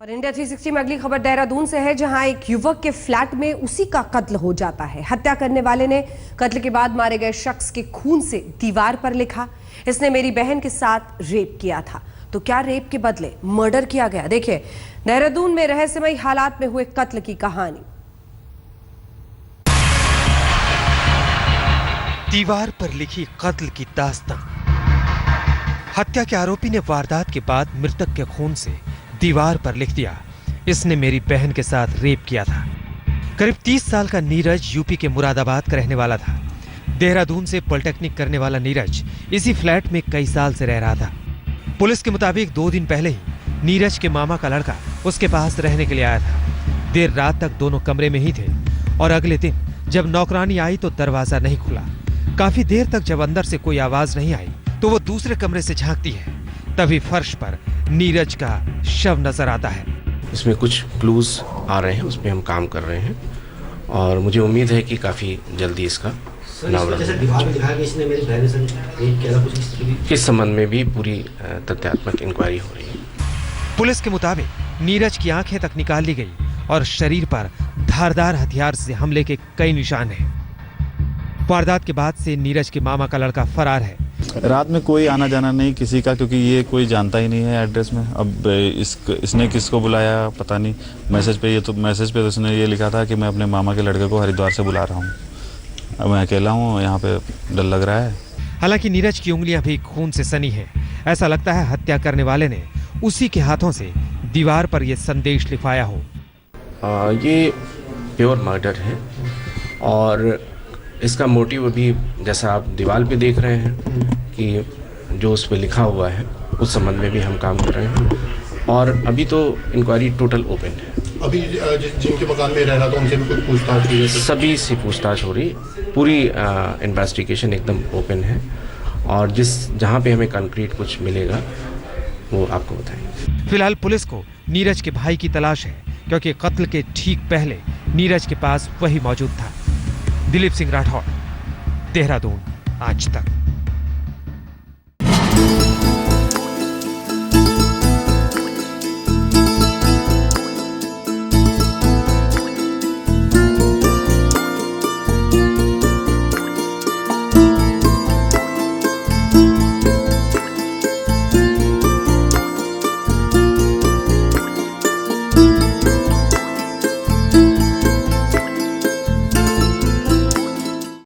और इंडिया 360 में अगली खबर देहरादून से है, जहां एक युवक के फ्लैट में उसी का कत्ल हो जाता है। हत्या करने वाले ने कत्ल के बाद मारे गए शख्स के खून से दीवार पर लिखा, इसने मेरी बहन के साथ रेप किया था। तो क्या रेप के बदले मर्डर किया गया? देखिए देहरादून में रहस्यमयी हालात में हुए कत्ल की कहानी। दीवार पर लिखी कत्ल की दास्तां। हत्या के आरोपी ने वारदात के बाद मृतक के खून से दीवार पर लिख दिया, इसने मेरी बहन के साथ रेप किया था। करीब 30 साल का नीरज यूपी के मुरादाबाद का रहने वाला था। देहरादून से पॉलिटेक्निक करने वाला नीरज इसी फ्लैट में कई साल से रह रहा था। पुलिस के मुताबिक 2 दिन पहले ही नीरज के मामा का लड़का उसके पास रहने के लिए आया था। देर रात तक दोनों कमरे में ही थे और अगले दिन जब नौकरानी आई तो दरवाजा नहीं खुला। काफी देर तक जब अंदर से कोई आवाज नहीं आई तो वो दूसरे कमरे से झांकती है, तभी फर्श पर नीरज का शव नजर आता है। इसमें कुछ क्लूज आ रहे हैं, उस पर हम काम कर रहे हैं और मुझे उम्मीद है कि काफ़ी जल्दी इसका इस संबंध में भी पूरी तथ्यात्मक इंक्वायरी हो रही है। पुलिस के मुताबिक नीरज की आंखें तक निकाल ली गई और शरीर पर धारदार हथियार से हमले के कई निशान हैं। वारदात के बाद से नीरज के मामा का लड़का फरार है। रात में कोई आना जाना नहीं किसी का, क्योंकि ये कोई जानता ही नहीं है एड्रेस में। अब इसने किसको बुलाया पता नहीं। मैसेज पे तो इसने ये लिखा था कि मैं अपने मामा के लड़के को हरिद्वार से बुला रहा हूँ। अब मैं अकेला हूँ, यहाँ पे डर लग रहा है। हालांकि नीरज की उंगलियां भी खून से सनी है। ऐसा लगता है हत्या करने वाले ने उसी के हाथों से दीवार पर यह संदेश लिखवाया हो। ये प्योर मर्डर है और इसका मोटिव अभी जैसा आप दीवार पे देख रहे हैं कि जो उस पर लिखा हुआ है उस संबंध में भी हम काम कर रहे हैं और अभी तो इंक्वायरी टोटल ओपन है। अभी जिनके मकान में रह रहा था उनसे भी कुछ पूछताछ हुई है? सभी से पूछताछ हो रही, पूरी इन्वेस्टिगेशन एकदम ओपन है और जहाँ पे हमें कंक्रीट कुछ मिलेगा वो आपको बताएंगे। फिलहाल पुलिस को नीरज के भाई की तलाश है, क्योंकि कत्ल के ठीक पहले नीरज के पास वही मौजूद था। दिलीप सिंह राठौर, देहरादून, आज तक।